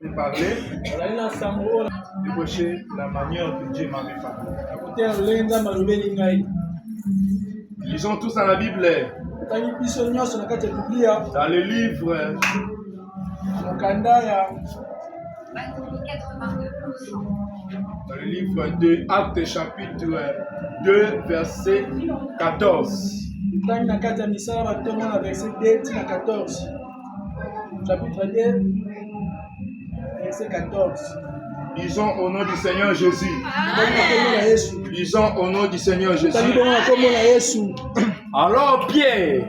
parler, de prêcher la manière que Dieu m'avait parlé. Lisons tous dans la Bible, dans le livre de Actes chapitre 2 verset 14. Chapitre 2 verset 14. Lisons au nom du Seigneur Jésus. Lisons au nom du Seigneur Jésus. Alors Pierre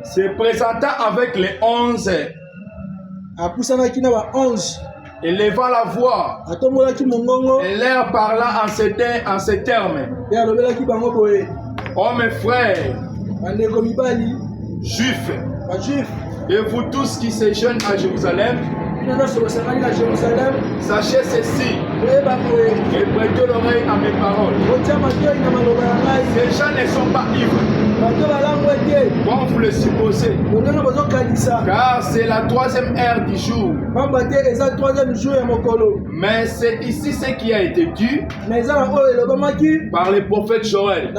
se présenta avec les 11 et levant la voix et leur parla en ces termes. Hommes et frères, juifs, et vous tous qui séjournez à Jérusalem, sachez ceci et prêtez l'oreille à mes paroles. Ces gens ne sont pas ivres, comme vous le supposez, car c'est la 3e heure du jour. Mais c'est ici ce qui a été dit par le prophète Joël.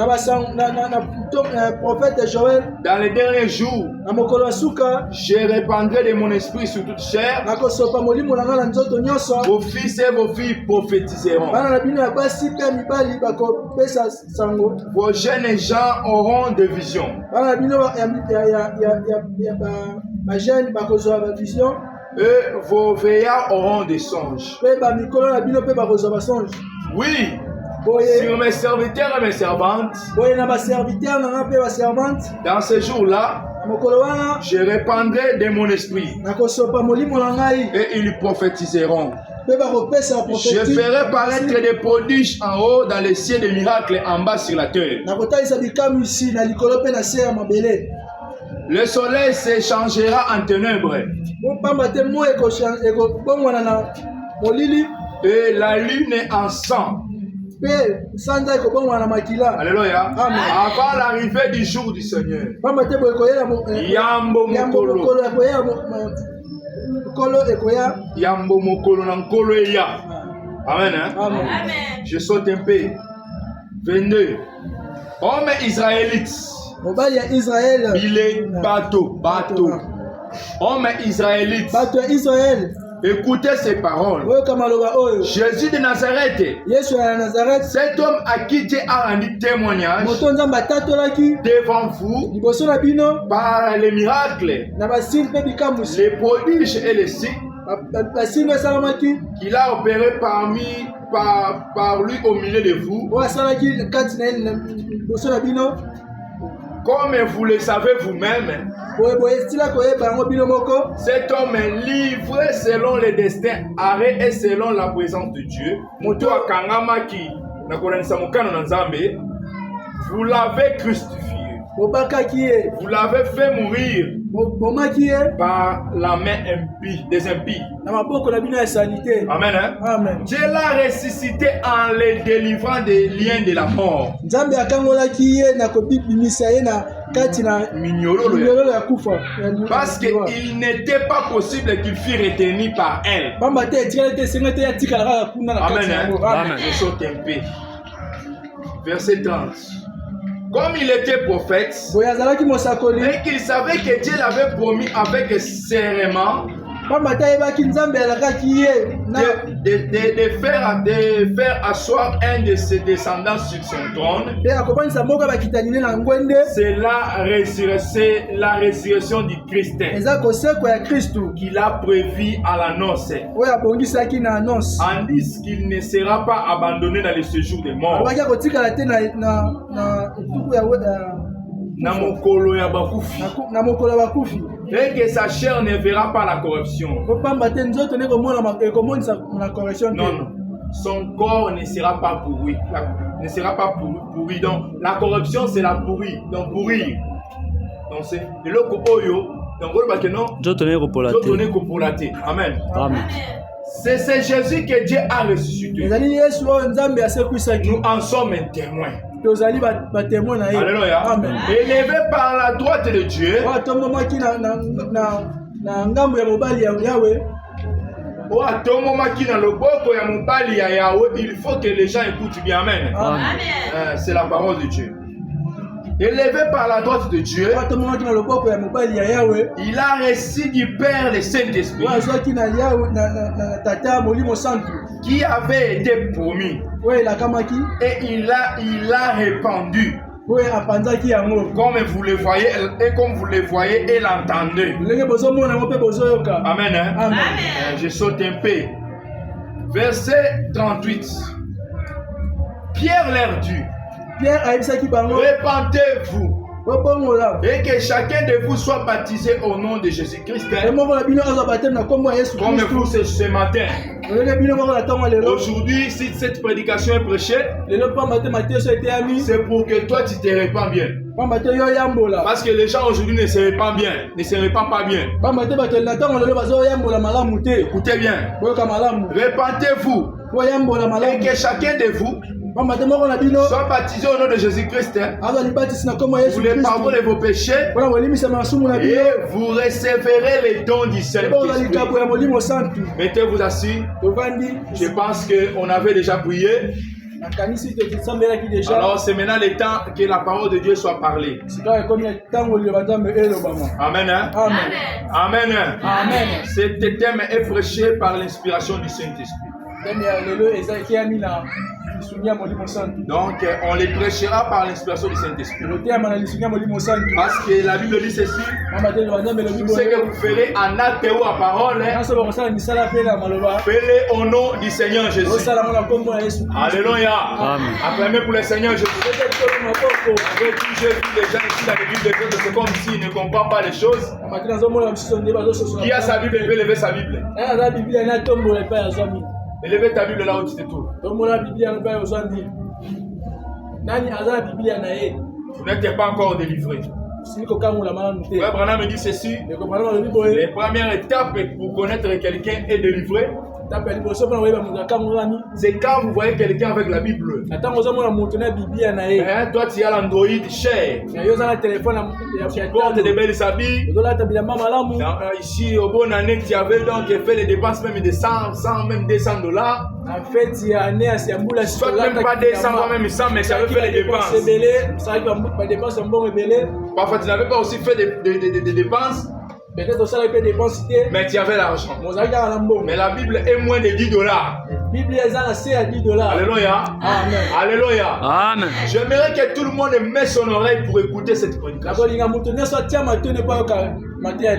Dans les derniers jours, je répandrai de mon esprit sur toute chair. Vos fils et vos filles prophétiseront. Vos jeunes gens auront des visions. Et vos veillards auront des songes. Oui, sur mes serviteurs et mes servantes, dans ces jours-là, je répandrai de mon esprit et ils prophétiseront. Je ferai paraître des prodiges en haut dans les cieux, des miracles en bas sur la terre. Le soleil se changera en ténèbres et la lune en sang. Alléluia. Avant l'arrivée du jour du Seigneur. Yambo mokolo na nkolo eya. Amen. Amen. Je saute un peu. 22. Hommes israélites. Il est bateau. Hommes israélites. Écoutez ces paroles. Jésus de Nazareth, cet homme à qui Dieu a rendu témoignage devant vous par les miracles, les prodiges et les signes qu'il a opéré par lui au milieu de vous. Comme vous le savez vous-même, cet homme est livré selon le destin, arrêt et selon la présence de Dieu. Vous l'avez crucifié. Vous l'avez fait mourir par la main impie, des impies. Amen. Amen. Dieu l'a ressuscité en le délivrant des liens de la mort. Parce qu'il n'était pas possible qu'il fût retenu par elle. Amen. Amen. Je saute un peu. Verset 30. Comme il était prophète et qu'il savait que Dieu l'avait promis avec serment de faire asseoir un de ses descendants sur son trône. C'est la résurrection du Christ qu'il a prévu à la noce. En disant qu'il ne sera pas abandonné dans le séjour des morts. Et que sa chair ne verra pas la corruption. Non. Son corps ne sera pas pourri. Donc la corruption c'est la pourrie. Donc pourrir. Donc c'est le oyo. Donc Amen. Amen. C'est Jésus que Dieu a ressuscité. Nous en sommes un témoin. Alléluia. Amen. Élevé par la droite de Dieu, na ngambo ya mobali ya Yahweh. Oh, il faut que les gens écoutent bien. Amen. Amen. C'est la parole de Dieu. Élevé par la droite de Dieu, il a reçu du Père le Saint-Esprit qui avait été promis et il a répandu. Comme vous le voyez et comme vous le voyez et l'entendez. Amen. Hein? Amen. Je saute un peu. Verset 38. Pierre leur dit: répentez-vous et que chacun de vous soit baptisé au nom de Jésus-Christ. Comme vous ce matin. Aujourd'hui, si cette prédication est prêchée, c'est pour que toi tu te répands bien. Parce que les gens aujourd'hui ne se répandent bien, ne se répandent pas bien. Écoutez bien. Répentez-vous et que chacun de vous soit baptisé au nom de Jésus-Christ pour le pardon de vos péchés et vous recevrez les dons du Saint-Esprit. Mettez-vous assis. Je pense qu'on avait déjà prié. Alors c'est maintenant le temps que la parole de Dieu soit parlée. Amen. Hein? Amen. Amen. Amen. Cet thème est prêché par l'inspiration du Saint-Esprit. Donc on les prêchera par l'inspiration du Saint-Esprit. Parce que la Bible dit ceci: tout ce que vous ferez en acte ou en parole, faites-le au nom du Seigneur Jésus. Alléluia. Acclamez pour le Seigneur Jésus. J'ai vu des gens ici dans l'église de Dieu, c'est comme s'ils ne comprennent pas les choses. Qui a sa Bible, il peut lever sa Bible. Élevez ta Bible là où tu te trouves. Vous n'êtes pas encore délivré. Frère Branham me dit ceci: les premières étapes pour connaître quelqu'un est délivré. C'est quand vous voyez quelqu'un avec la Bible. Toi tu as l'Android cher. Tu portes des belles habits. Ici au bon année tu avais donc fait les dépenses même de 100, même $200. Soit même pas 200, même 100, mais tu avais fait les dépenses. Parfois tu n'avais pas aussi fait des dépenses. Mais tu avais l'argent. Mais la Bible est moins de $10. Alléluia. Amen. Alléluia. Amen. J'aimerais que tout le monde mette son oreille pour écouter cette prédication.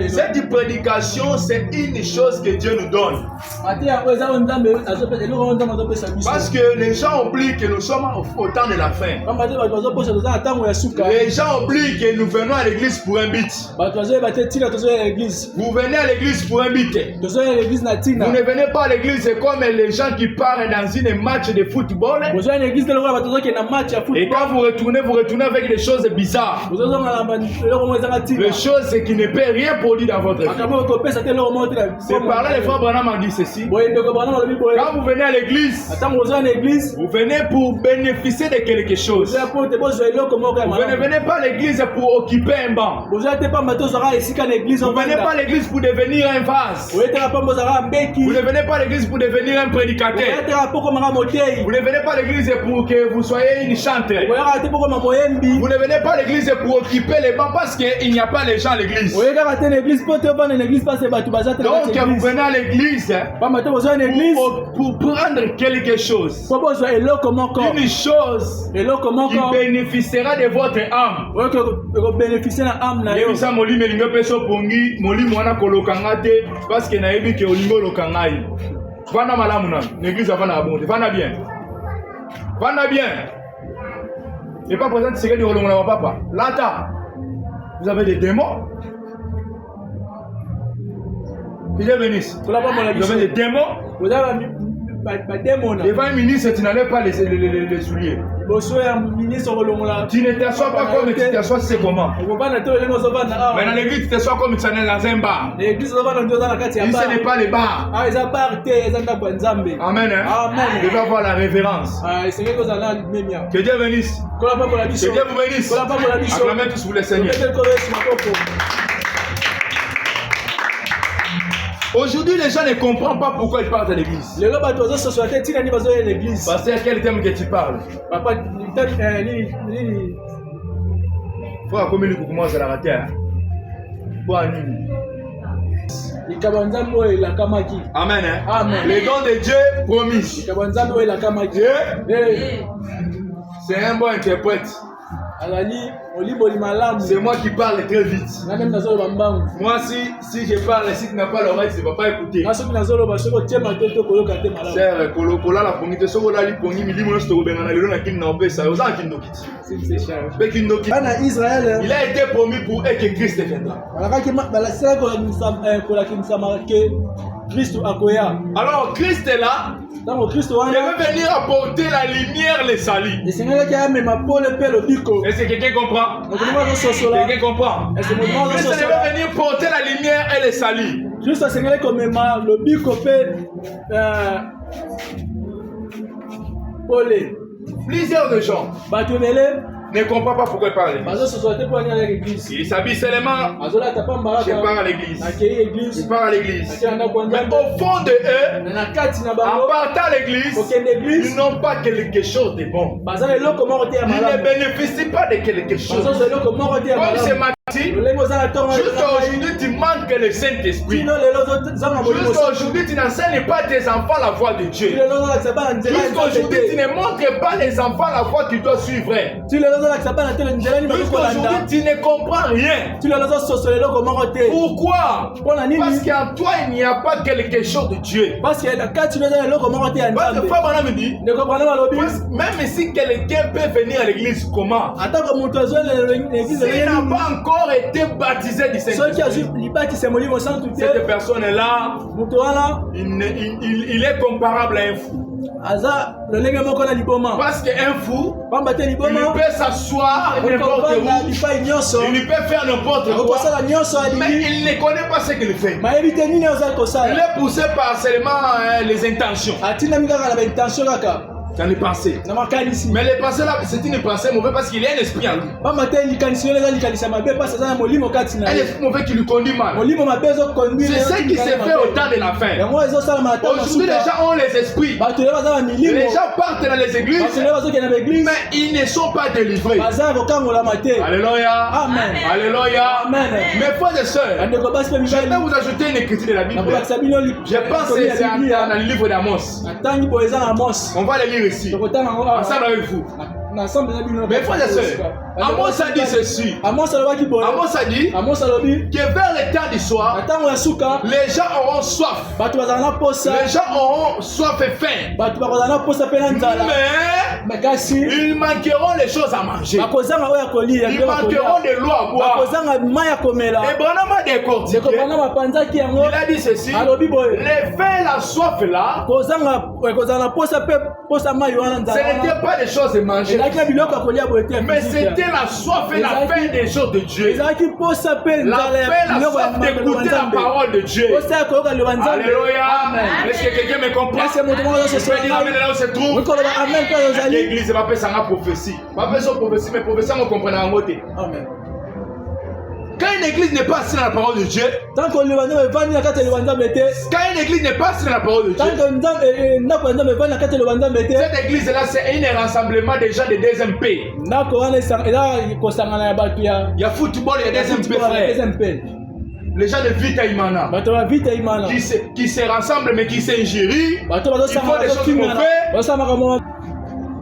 Cette prédication, c'est une chose que Dieu nous donne. Parce que les gens oublient que nous sommes au temps de la fin. Les gens oublient que nous venons à l'église pour un but. Vous venez à l'église pour un but. Vous ne venez pas à l'église comme les gens qui partent dans un match de football. Et quand vous retournez avec des choses bizarres. Les choses qui ne peuvent rien produire dans votre vie. C'est par là les frères Branham a dit ceci. Quand vous venez à l'église, vous venez pour bénéficier de quelque chose. Vous ne venez pas à l'église pour occuper un banc. Vous ne venez pas à l'église pour devenir un vase. Vous ne venez pas à l'église pour devenir un prédicateur. Vous ne venez pas à l'église pour que vous soyez une chanteuse. Vous ne venez pas à l'église pour occuper les bancs parce qu'il n'y a pas les gens à l'église. Donc vous venez à l'église pour prendre quelque chose. Une chose qui bénéficiera de votre âme. Parce que naebi ke olingo lokangai. Vana malamu na l'église vana abonde. Vana bien. Vana bien. Et pas présent c'est que du olongo na papa. Lata. Vous avez des démons. Que Dieu bénisse. Vous avez des démons. Devant un ministre, tu n'enlèves pas les souliers. Tu ne t'assois pas comme tu t'assois, c'est comment? Mais dans l'église, tu t'assois comme tu es dans un bar. Ici, ce n'est pas les bars. Amen. Je dois avoir la révérence. Que Dieu bénisse. Que Dieu vous bénisse. Acclamez tous pour le Seigneur. Aujourd'hui, les gens ne comprennent pas pourquoi ils partent à l'église. Pasteur, quel thème que tu parles? Frère, comme il commence à la rater. Amen. Amen. Les dons de Dieu promis. C'est un bon interprète. C'est moi qui parle très vite. Moi, si je parle, si tu n'as pas l'oreille, tu ne vas pas écouter. Il a été promis pour que Christ viendra. Alors Christ est là. Il veut venir apporter la lumière, les salis. Est-ce que quelqu'un comprend? Quelqu'un comprend? Christ veut venir porter la lumière et les salis. Plusieurs de gens ne comprennent pas pourquoi ils parlent à l'église. Ils s'habillent seulement. Je pars à l'église. Je pars à l'église. Mais au fond de eux, en partant à l'église, ils n'ont pas quelque chose de bon. Ils ne bénéficient pas de quelque chose. Comme c'est ma Juste aujourd'hui, tu manques le Saint-Esprit. Juste aujourd'hui, tu n'enseignes pas tes enfants la voie de Dieu. Juste aujourd'hui, tu ne montres pas les enfants la voie que tu dois suivre. Juste aujourd'hui, tu ne comprends rien. Pourquoi? Parce qu'en toi, il n'y a pas quelque chose de Dieu. Parce que Frère me dit, même si quelqu'un peut venir à l'église, comment? S'il n'a pas encore été baptisé du Saint-Esprit, cette personne-là, il est comparable à un fou. Parce qu'un fou, il peut s'asseoir n'importe où, il peut faire n'importe quoi, mais il ne connaît pas ce qu'il fait. Il est poussé par seulement les intentions. C'est une pensée. Mais les pensées là, c'est une pensée mauvaise parce qu'il y a un esprit en lui. Un esprit mauvais qui lui conduit mal. C'est ce qui s'est fait au temps de la fin. Aujourd'hui, les gens ont les esprits. Les gens partent dans les églises, mais ils ne sont pas délivrés. Alléluia. Amen. Alléluia. Amen. Mes frères et sœurs, je vais vous ajouter une écriture de la Bible. Je pense que c'est dans le livre d'Amos. On va le lire ici, ensemble avec vous. Mes frères et sœurs, Amos a dit ceci. Amos a dit que vers le temps du soir, les gens auront soif. Les gens auront soif et faim. Mais ils manqueront les choses à manger. Ils manqueront de l'eau à boire. Et Branham a décortiqué. Il a dit ceci. Les faim, la soif là, ce n'était pas des choses à manger, mais c'était la soif et la faim des choses de Dieu. La faim, la soif d'écouter la parole de Dieu. Alléluia. Est-ce que quelqu'un me comprend? Je peux dire amen là où se trouve. L'église va faire sa prophétie. Pas besoin de prophétie, mais prophétie, on comprend en mot. Amen. Quand une église n'est pas assise dans la parole de Dieu, quand une église n'est pas assise dans la parole de Dieu, cette église-là, c'est un rassemblement des gens de deuxième pays. Il y a football, il y a deuxième pays, frère. Les gens de Vitaïmana qui se rassemblent mais qui s'ingérient, ils font des choses mauvaises.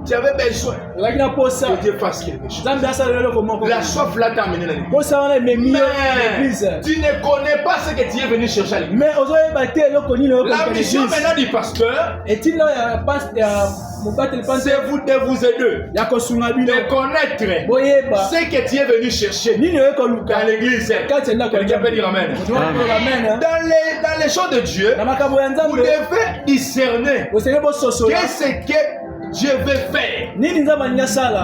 Tu avais besoin que Dieu fasse quelque chose. La soif là t'a amené à l'église. Mais tu ne connais pas ce que tu es venu chercher à l'église. La mission maintenant du pasteur, c'est vous de vous aider, de connaître ce que tu es venu chercher dans l'église. Quelqu'un peut dire amen. Dans les choses de Dieu, vous devez discerner qu'est-ce que Dieu veut faire.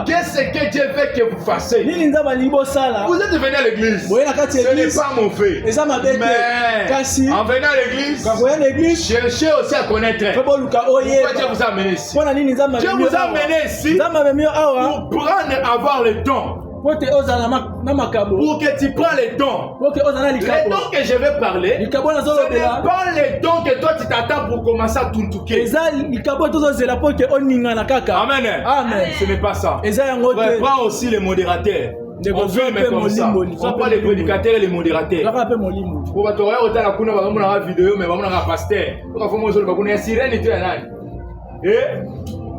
Qu'est-ce que Dieu veut que vous fassiez? Vous êtes venu à l'église. Ce n'est pas mauvais. Mais en venant à l'église, cherchez aussi à connaître pourquoi Dieu vous a amené ici. Dieu vous a amené ici pour prendre, avoir le don. Pour que tu prends les dons. Les dons que je vais parler, ce n'est pas les dons que toi tu t'attends pour commencer à tuntuker. Amen. Amen. Ce n'est pas ça. Ouais, prends aussi les modérateurs. On fait mais comme ça. Ce ne sont pas les prédicateurs et les modérateurs. Pour que tu aies autant la vidéo, mais tu as un pasteur. Tu as une sirène et tu es là.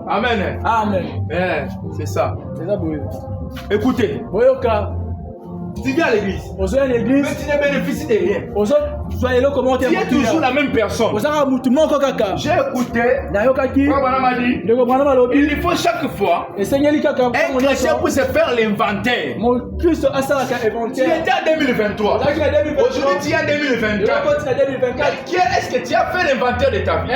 Amen. Amen. C'est ça. Écoutez. Tu viens à l'église. Mais tu ne bénéficies de rien. Tu es toujours la même personne. J'ai écouté. Il faut chaque fois être chrétien pour se faire l'inventaire. Tu étais en 2023. Aujourd'hui tu es en 2024. Est-ce que tu as fait l'inventaire de ta vie?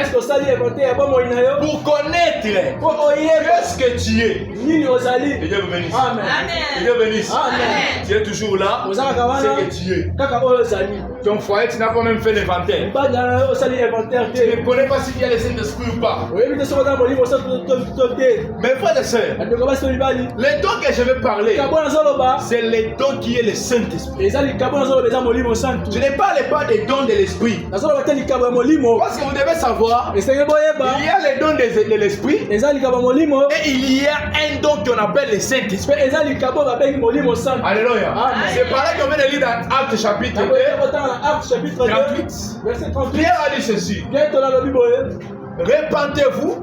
Pour connaître qu'est-ce que tu es. Dieu vous bénisse. Dieu bénisse. Tu es toujours là, c'est que tu es. Ton foyer, tu n'as pas même fait l'inventaire. Tu ne connais pas s'il y a les Saint-Esprit ou pas. Mes frères et sœurs, les dons que je vais parler, c'est les dons qui est le Saint-Esprit. Je ne parle pas des dons de l'Esprit. Parce que vous devez savoir, il y a les dons de l'Esprit et il y a un don qu'on appelle le Saint-Esprit. Alléluia. C'est par là qu'on vient de lire dans Actes chapitre 2, 38. Pierre a dit ceci. Répentez-vous,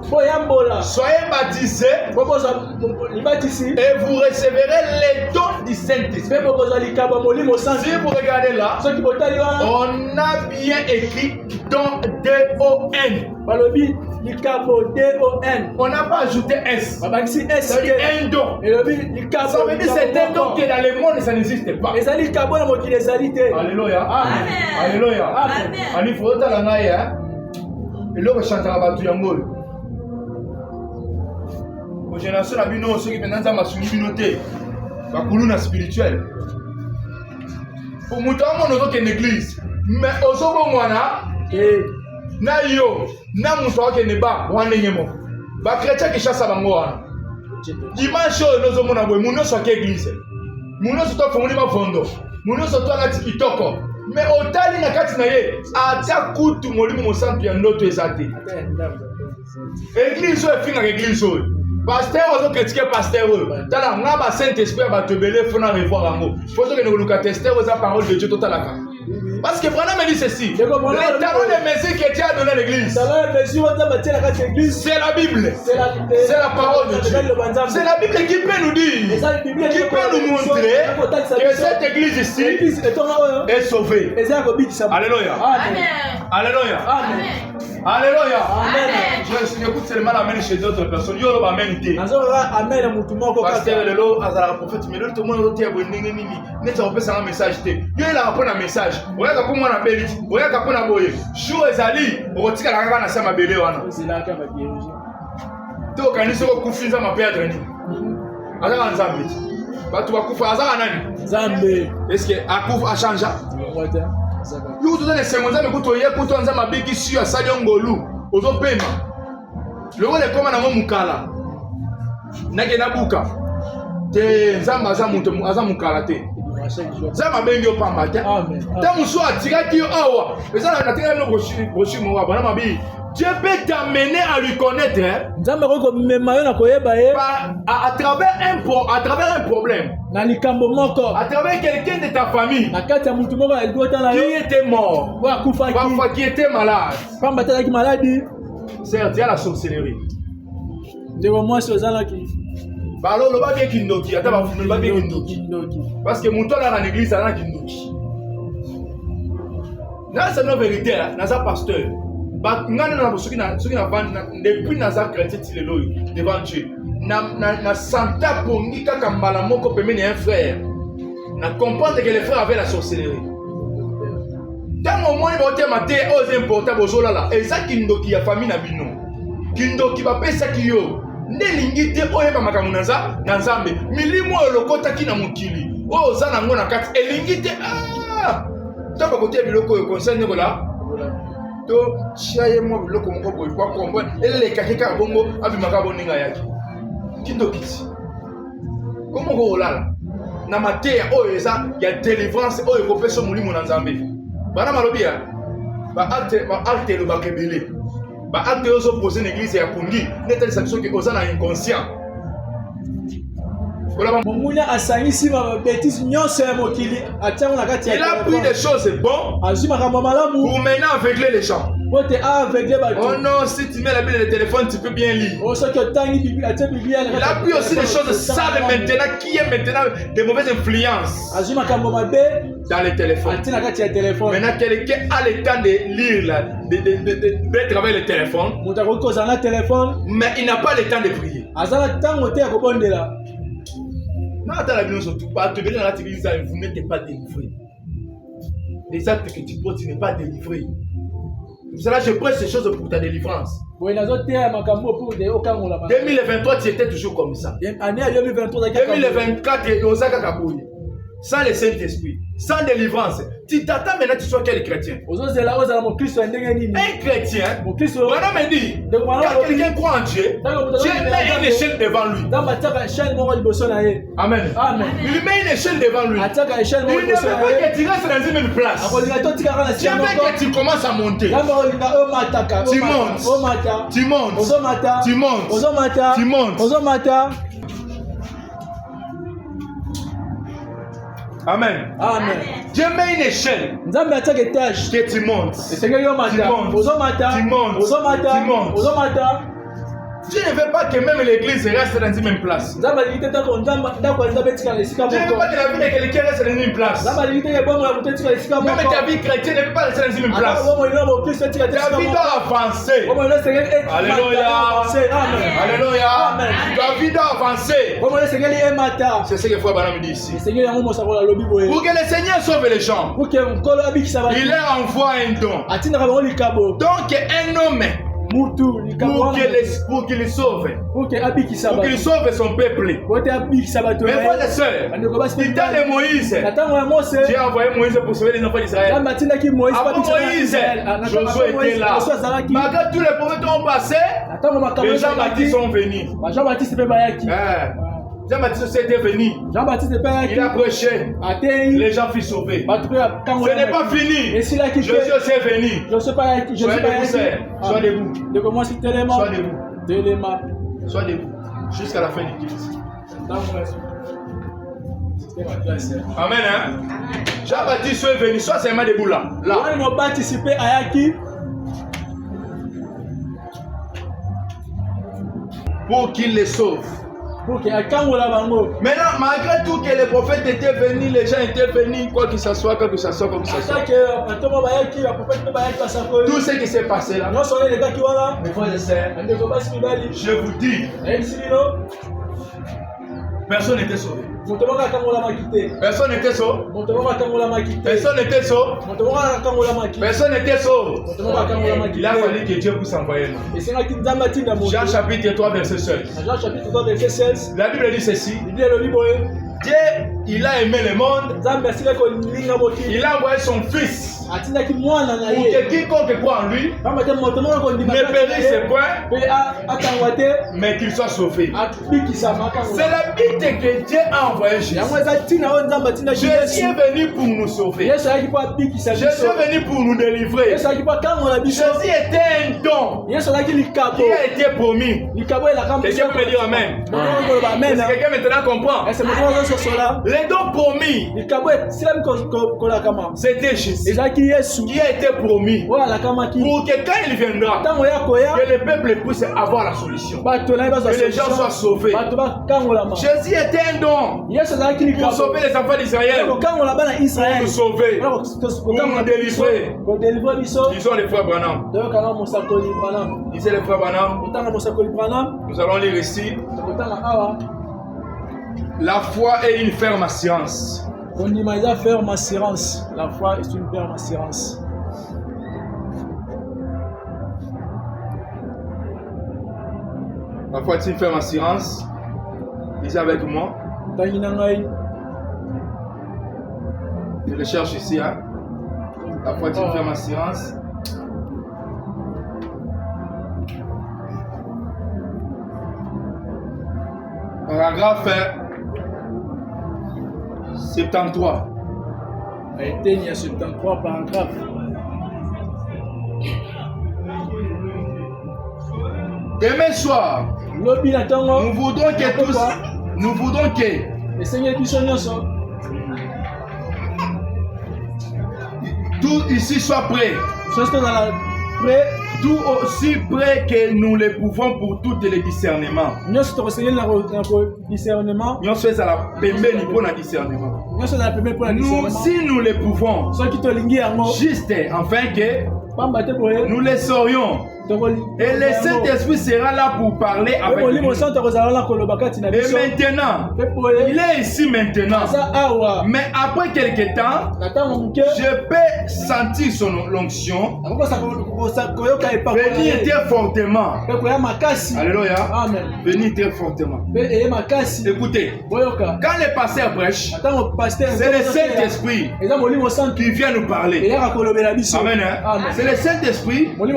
soyez baptisés et vous recevrez les dons du Saint-Esprit. Si vous regardez là, on a bien écrit don D-O-N. On n'a pas ajouté S. Ça veut dire un don. Ça veut dire que c'est un don qui est dans le monde, ça n'existe pas. Alléluia. Alléluia. Alléluia. Et là, on chante à la bataille. Aux générations, ceux qui maintenant ont suivi communauté, la colonne spirituelle. Pour nous, on a une église. Mais au second mois, na yo, na muso qui n'est pas, on est némo. Ba chrétien qui chasse à bangoa. Dimanche, nous avons une église. Église. Nous sommes en fondo. Nous sommes en tikitoko. Mais au tali na kati na ye ata kutu molimo mosantu ya ndoto ezate. Église o finga église o. Pasteur ozo critiquer pasteur o. Tala nga ba Saint-Esprit ba tebele fona revoir yango. Faut que nous luka tester aux paroles de Dieu totalaka. Parce que Branham me dit ceci. Les talons de mesure que Dieu a donné à l'église. C'est la Bible. C'est la parole de Dieu. C'est la Bible qui peut nous dire, qui peut nous montrer que cette église ici est sauvée. Alléluia. Alléluia. Alléluia. J'écoute seulement l'amen chez d'autres personnes. Yo ba amen té. Pasteur lelo azala prophète mais tout le monde est abonné nini. N'est-ce pas un message té. Yo il a appris un message. Oya ka pona beli. Oya ka pona boye. Chou ezali okotika la kaka na sama belé wana. To kanisa ko kufinza ma perdre ni. Azala nzambe. Batu bakufa azala nani? Nzambe. Est-ce que akufa a changé? Yo to les secondes mais kuto ye kuto nzama bigi si asali ngolu. Ozo pema. Le wole koma na mukala. Nage na buka. Te nzamba za muntu azamukala te. Zama bengi opamba te. Tant muso atiraki awa. Ezala na tika no boshi mo wa bana mabi. Dieu peut t'amener à lui connaître. À travers un problème. À travers quelqu'un de ta famille qui était mort. Parfois qui était malade. C'est la sorcellerie. Alors, le babi kindoki. Parce que mon tour dans l'église, c'est un kindoki. C'est une vérité. C'est un pasteur. Depuis naza chrétien devant Dieu na santa pongi kaka mbala moko pemeni un frère na comprendre que les frères avaient la sorcellerie tant au moins bote maté aux importables aux là et ça kindoki ya famille na bino kindoki ba pesa kiyo ndelingi te oyeba makambo na nzambe milimo lokota kina mokili o za nango na kati elingi te ta ba kote biloko yo concerne ko la to chiaye mo biloko moko boy kwa kombo ele kakeka bongo abimaka boninga yake kindokiti komo ko olala na mateya oyo eza ya délivrance oyo ekopesa molimo na Nzambe. Bana malobia ba acte elobaka ebele. Ba acte oyo ozopose na église ya Kongi netalisa biso ke oza na inconscient. Il a pris des choses bonnes pour maintenant aveugler les gens. Oh non, si tu mets la Bible dans le téléphone, tu peux bien lire. Il a pris aussi des choses sales maintenant qui est maintenant des mauvaises influences dans le téléphone. Maintenant, quelqu'un a le temps de lire, de travailler le téléphone, mais il n'a pas le temps de prier. Non, dans la Bible, surtout pas. Vous n'êtes pas délivré. Les actes que tu portes, tu n'es pas délivré. Pour cela, je prêche ces choses pour ta délivrance. 2023, tu étais toujours comme ça. 2024, sans le Saint-Esprit, sans délivrance. Tu t'attends maintenant que tu sois quel chrétien? Un chrétien, voilà me dit, quand quelqu'un croit en Dieu, Dieu met une échelle devant lui. Amen. Il met une échelle devant lui. Il ne veut pas que tu restes dans une même place. Dieu veut que tu commences à monter. Tu montes. Tu montes. Tu montes. Tu montes. Amen. Amen. Dieu met une échelle. Que tu montes. Tu montes. Dieu ne veut pas que même l'église reste dans une même place. Dieu ne veut pas que la vie de quelqu'un reste dans une même place. Même ta vie chrétienne ne peut pas rester dans une même place. Ta vie doit avancer. Alléluia. Alléluia. Ta vie doit avancer. C'est ce que Frère Branham dit ici. Pour que le Seigneur sauve les gens, il leur envoie un don. Donc un homme, pour qu'il sauve son peuple. Mais frères et sœurs, du temps de Moïse, Dieu a envoyé Moïse pour sauver les enfants d'Israël. Avant Moïse, Josué était là. Malgré tous les prophètes ont passé, les Jean-Baptiste sont venus. Jean-Baptiste était venu. Il a prêché. Les gens furent sauvés. Ce n'est pas fini. Jésus est venu. Soyez debout, sœur. Sois debout. Sois debout. Jusqu'à la fin du culte. Amen. Hein? Jean-Baptiste est venu. Sois seulement debout là. Pour qu'il les sauve. Maintenant, malgré tout que les prophètes étaient venus, les gens étaient venus, quoi que ce soit, quoi que ce soit. Tout ce qui s'est passé là, mes frères et sœurs, je vous dis, personne n'était sauvé. Personne n'était sauvé. Personne n'était sauvé. Personne n'était sauvé. Il a fallu que Dieu puisse envoyer nous. Jean chapitre 3 verset 16. La Bible dit ceci. Dieu, il a aimé le monde. Il a envoyé son fils. Pour que quiconque croit en lui ne périsse point, mais qu'il soit sauvé. C'est la but que Dieu a envoyé Jésus. Jésus est venu pour nous sauver. Jésus est venu pour nous délivrer. Jésus était un don qui a été promis. Quelqu'un peut dire Amen. Est-ce que quelqu'un maintenant comprend? Les dons promis, c'était Jésus qui a été promis pour que quand il viendra, que le peuple puisse avoir la solution, que les gens soient sauvés. Jésus était un don pour sauver les enfants d'Israël, pour nous sauver, pour nous délivrer. Disons les frères Branham. Disons les frères Branham. Nous allons lire ici. La foi est une ferme assurance. La foi est une ferme assurance. La foi est une ferme assurance. Lisez avec moi. Je le cherche ici. Hein? La foi est une ferme assurance. Paragraphe 73. Il y a 73 paragraphes. Demain soir, nous voudrons que tout ici soit prêt. Tout aussi près que nous le pouvons pour tous les discernements. Nous sommes à la pembeni pour le discernement. Nous, si nous le pouvons, juste afin que nous le saurions. Et le Saint-Esprit sera là pour parler avec nous. Et maintenant, il est ici maintenant. Mais après quelques temps, je peux sentir son onction venir très fortement. Alléluia. Venir très fortement. Écoutez, quand le pasteur prêche, c'est le Saint-Esprit qui vient nous parler. Amen. C'est le Saint-Esprit qui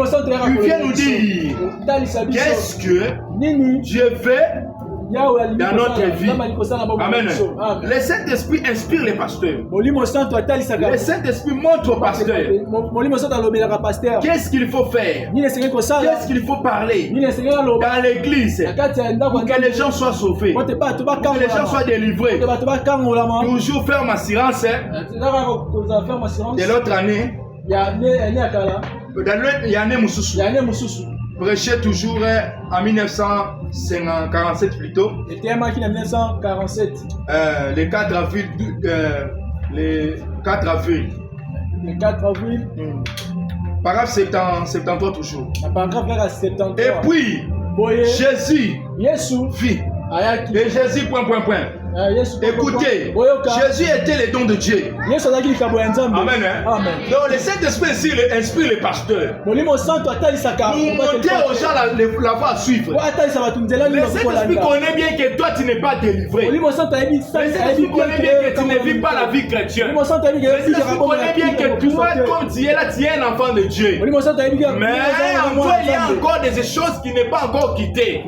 vient nous dire qu'est-ce que Dieu fait dans notre vie. Amen. Le Saint-Esprit inspire les pasteurs. Le Saint-Esprit montre au pasteur qu'est-ce qu'il faut faire, qu'est-ce qu'il faut parler dans l'église pour que les gens soient sauvés, pour que les gens soient délivrés. Toujours ferme assurance de l'autre année. Prêcher toujours en 1947 plutôt. Le 4 avril. Le 4 avril. Paragraphe 73 toujours. Et puis, Jésus vit. Et Jésus, point. Écoutez, Jésus était le don de Dieu. Amen. Donc le Saint-Esprit inspire les pasteurs pour montrer aux gens la voie à suivre. Le Saint-Esprit connaît bien que toi tu n'es pas délivré. Le Saint-Esprit connaît bien que tu ne vis pas la vie chrétienne. Le Saint-Esprit connaît bien que toi, comme tu es là, tu es un enfant de Dieu. Mais en toi, il y a encore des choses qui n'est pas encore quittées.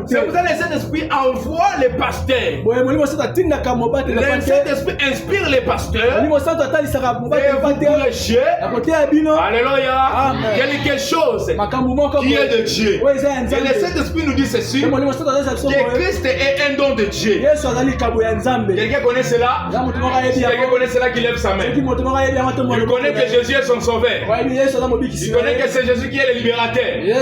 C'est pour ça que le Saint-Esprit envoie les pasteurs. Le Saint-Esprit inspire les pasteurs. Et vous prêchez. Alléluia. Quelque chose qui est de Dieu. Et le Saint-Esprit nous dit ceci, que Christ est un don de Dieu. Quelqu'un connaît cela? Quelqu'un connaît cela qui lève sa main? Il connaît que Jésus est son sauveur. Il connaît que c'est Jésus qui est le libérateur. Il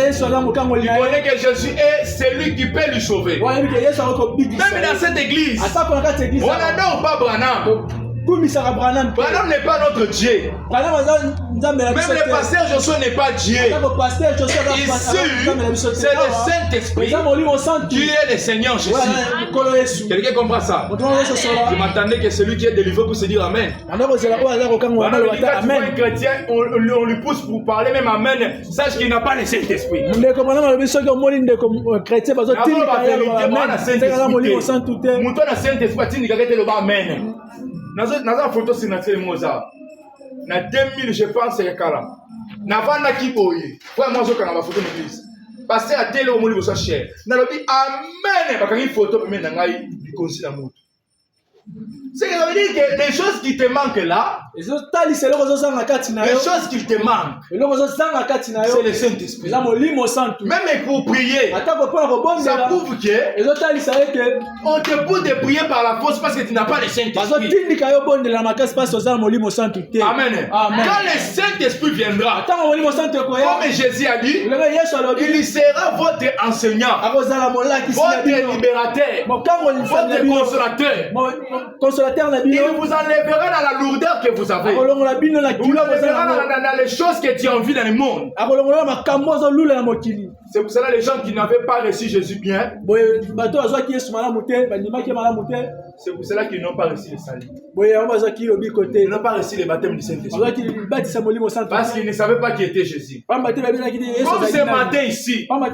connaît que Jésus est celui qui peut lui sauver. Même dans cette église, on n'adore pas Branham. Branham n'est pas notre Dieu. Même le pasteur Joshua n'est pas Dieu. Ici, c'est le Saint-Esprit qui est le Seigneur Jésus. Quelqu'un comprend ça? Je m'attendais que celui qui est délivré pour se dire Amen. Quand un chrétien, on lui pousse pour parler même Amen. Sache qu'il n'a pas le Saint-Esprit. Naza photo signature moza na 2000 je pense ya kala na vanda kiboye kwa mwazo kana ba photo n'église pasteur a télé au moli bosa cher na lobi amen bakangi photo pembe na ngai ikonsi na moto. C'est que ça veut dire que les choses qui te manquent là, les choses qui te manquent, c'est le Saint-Esprit. Même pour prier, ça prouve que on te pousse de prier par la force parce que tu n'as pas le Saint-Esprit. Amen. Quand le Saint-Esprit viendra, comme Jésus a dit, il sera votre enseignant, votre libérateur, votre consolateur. Il vous enlèvera dans la lourdeur que vous avez. Il vous enlèvera dans les choses que tu as envie dans le monde. C'est pour cela que les gens qui n'avaient pas reçu Jésus bien, c'est pour cela qu'ils n'ont pas reçu le salut. Ils n'ont pas reçu le baptême du Saint-Esprit. Parce qu'ils ne savaient pas qui était Jésus. Comme ce matin ici, toi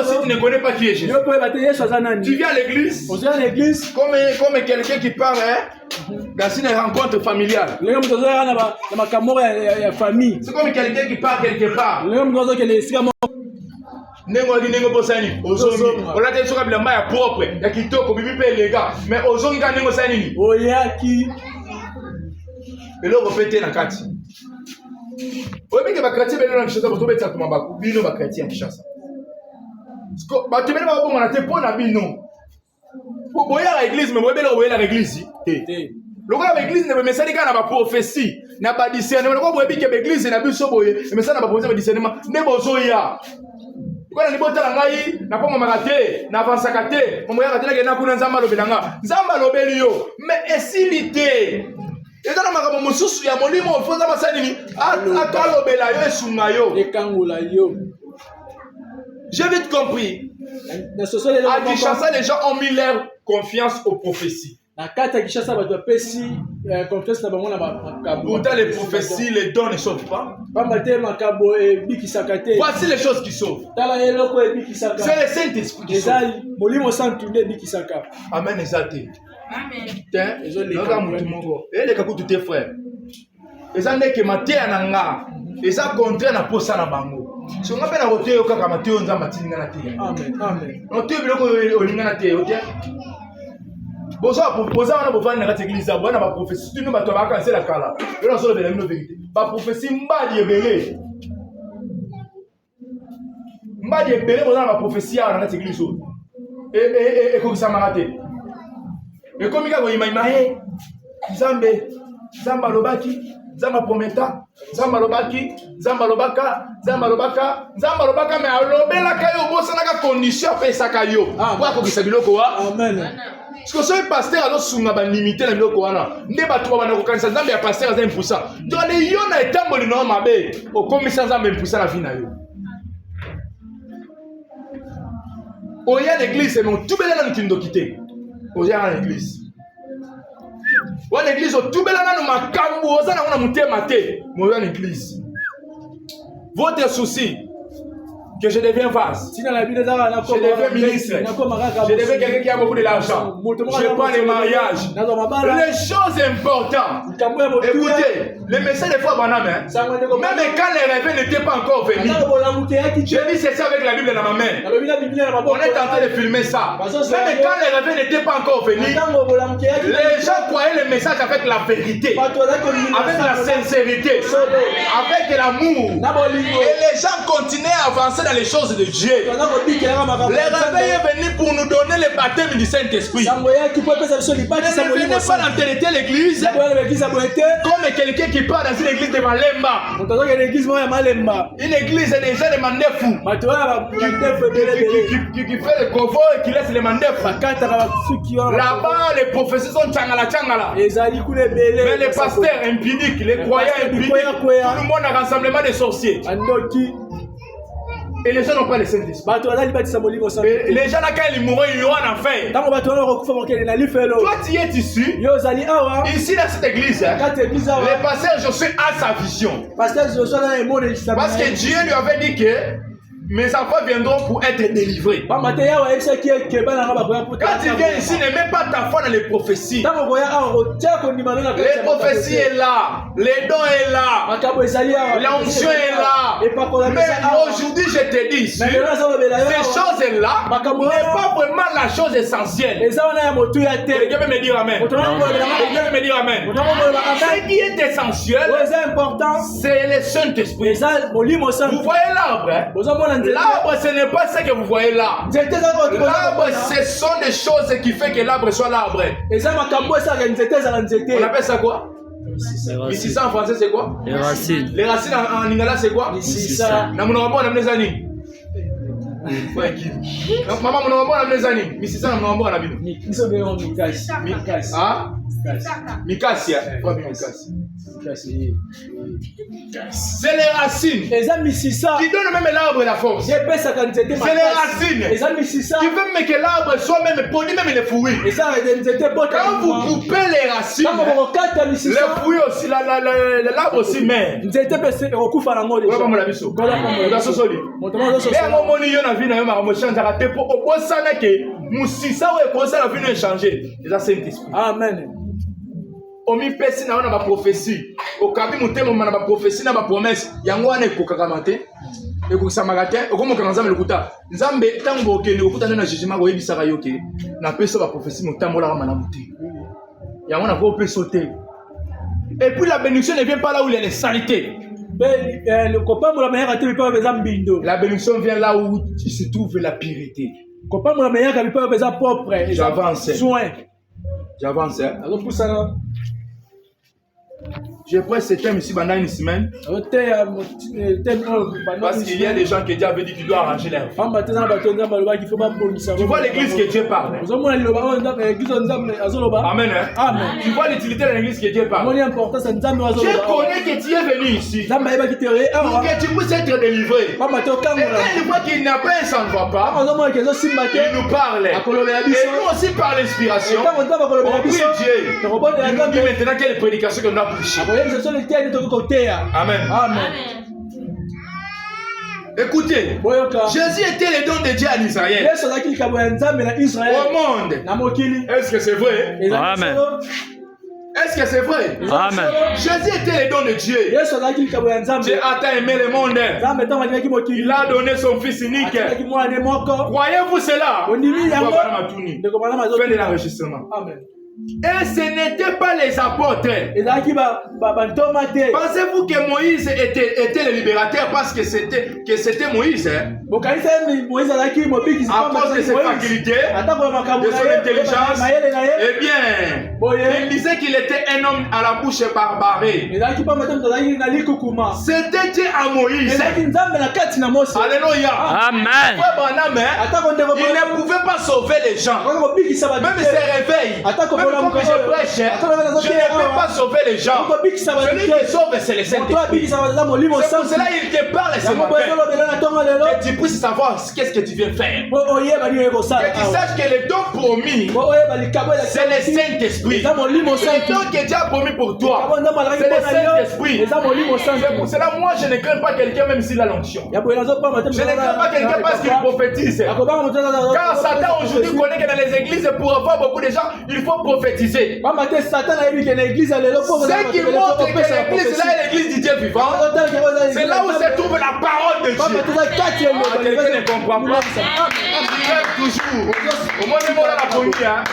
aussi tu ne connais pas qui est Jésus. Tu viens à l'église comme quelqu'un qui parle dans une rencontre familiale. C'est comme quelqu'un qui part quelque part. Nengo bosani ozongi olate soka bilamba ya propre ya kitoko bibi pe lega mais ozongi ka nengo sani oyaki eloko pete na kati oyebike ba chrétien beno na Kinshasa boto betsa kuma ba bino ba chrétien Kinshasa sko ba tebele ba bonga na te pona bino boya la église mais boyebele boya la église te lokola ba église ne mesali ka na ba prophétie na ba discernement ko boyebike ba église na biso boye mesali na ba prophétie ba discernement ne bozoya Quand on est bon ngai na pas makate na avansaka te momo ya katela ke na kuna nzamba lobelanga nzamba lobelio mais esilité eza na makambo mosusu ya molimo ofonza basani ni akalobela yo esunga yo ekangola yo. J'ai vite compris. À Kinshasa, les gens ont mis leur confiance aux prophéties. Pourtant, les prophéties, les dons ne sauvent pas. Voici les choses qui sauvent. C'est le Saint-Esprit qui sauve. Amen. Tiens, et les kakoutou tes frères. Les années que ma terre n'a et ça contraire na posa na bango. Si on appelle à voter au kaka mateo nza matinga na terre. Amen. Amen. On te biloko olinga na terre, OK? Bosa proposer na bovana na kati église abona ba prophétie tu nous ba to ba kanse la kala. Et on solo de la vérité. Ba prophétie mbadi ebele. Mbadi ebele boza ba prophétie na kati église so. Et ko bisa marate. Et comme il a ima Zambe Zamba lobaki Zamba prometa Zamba lobaki Zamba lobaka mais alobela kayo bosa na ka condition pesa kayo kwa ko bisa biloko wa amen. Parce que ce pasteur alors sunga ba limiter na biloko wana nde batu ba na ko kanisa Zambe ya pasteur à 1%. Donc les yo na etamboli no mabe o komisa Zambe 1% na vie na yo. Oya l'église mais on tout bela na nkindo kité. Oya l'église. Ou l'église tout bela na makambo oza na mutema te moyo l'église. Votre souci que je deviens vase, je deviens ministre, je deviens quelqu'un qui a beaucoup de l'argent, je prends les mariages, les choses importantes. Écoutez, le message des fois banam, même quand les rêves n'étaient pas encore venus, j'ai dit c'est ça avec la Bible dans ma main. On est en train de filmer ça. Même quand les rêves n'étaient pas encore venus, les gens croyaient le message avec la vérité, avec la sincérité, avec l'amour. Et les gens continuaient à avancer dans les choses de Dieu. Les réveils est venu pour nous donner le baptême du Saint-Esprit. Ne venez pas d'entériter l'église comme quelqu'un qui part dans une église de Malemba. Une église déjà de Mandefou qui fait le confort et qui laisse les Mandefou. Là-bas, les prophéties sont tchangala tchangala. Mais les pasteurs impudiques, les croyants impudiques, tout le monde a rassemblement des sorciers. Et les gens n'ont pas le Saint-Esprit. Les gens là, quand ils mourront, ils auront un enfer. Toi, tu es ici. Ici, dans cette église, le pasteur Josué a sa vision. Parce que Dieu lui avait dit que mes enfants viendront pour être délivrés. Quand tu viens ici, ne mets pas ta foi dans les prophéties. Les prophéties est là, les dons est là, l'onction est là. Mais aujourd'hui, je te dis, ces choses-là n'est pas vraiment la chose essentielle. Quelqu'un peut me dire amen. Quelqu'un peut me dire amen. Ce qui est essentiel, c'est le Saint-Esprit. Vous voyez l'arbre, hein? L'arbre, ce n'est pas ce que vous voyez là. L'arbre, ce sont des choses qui font que l'arbre soit l'arbre. On appelle ça quoi? Misisa en français, c'est quoi? Les racines. Les racines en lingala, c'est quoi? Misisa. Maman, mon nom est Misisa, mon nom est Mikasi. C'est les racines qui donnent même l'arbre la force. C'est les racines qui veulent que l'arbre soit même produit même les fruits. Quand vous coupez les racines, les fruits aussi, l'arbre aussi meurt. Amen. omi pesi na wana ba prophétie okabi mutemo na ba prophétie na ba promesse yango wana ekokakamate ekokisamaka te okomoka nzambe lokuta nzambe tango okende okuta na jugement oyebisaka yo ke na pesa ba prophétie mutambolaka malamu te yango na ko pesa te. Et puis la bénédiction ne vient pas là où il y a les saletés. La bénédiction vient là où il se trouve la pureté. J'avance. J'avance. Je presse ce thème ici pendant une semaine. Parce qu'il y a des gens qui avaient dit qu'ils doivent arranger leur vie. Tu vois l'église que Dieu parle. Amen. Amen. Tu vois l'utilité de l'église que Dieu parle. Je connais que tu es venu ici pour que tu puisses être délivré. Et quand il voit qu'il n'a pas un sang ne va pas, il nous parle. Et nous aussi par l'inspiration, on prie Dieu. Il nous dit maintenant quelle prédication qu'on doit prêcher. Amen. Amen. Écoutez, Jésus était le don de Dieu en Israël. Au monde. Est-ce que c'est vrai? Amen. Est-ce que c'est vrai? Amen. Jésus était le don de Dieu. Dieu a tant aimé le monde. Il a donné son fils unique. Croyez-vous cela? Fin de l'enregistrement. Amen. Et ce n'était pas les apôtres. Pensez-vous que Moïse était le libérateur parce que c'était Moïse? À cause de ses facultés, de son intelligence, eh bien, il disait qu'il était un homme à la bouche barbarée. C'était Dieu à Moïse. Alléluia. Amen. Il ne pouvait pas sauver les gens. Même ses réveils. Même quand je prêche, je ne peux pas sauver les gens. Celui qui sauve, c'est le Saint-Esprit. C'est pour cela qu'il te parle ce matin. Que tu puisses savoir qu'est-ce que tu viens faire. Que tu saches que le don promis, c'est le Saint-Esprit. Le don que Dieu a promis pour toi, c'est le Saint-Esprit. C'est pour cela, moi, je ne crains pas quelqu'un même s'il a l'onction. Je ne crains pas quelqu'un parce qu'il prophétise. Car Satan aujourd'hui connaît que dans les églises, pour avoir beaucoup de gens, il faut prophétiser. Ce qui montre que l'église là est l'église du Dieu vivant. C'est là où se trouve la parole de Dieu. Quelqu'un ne comprend pas. Toujours. Au moins, même là, la première,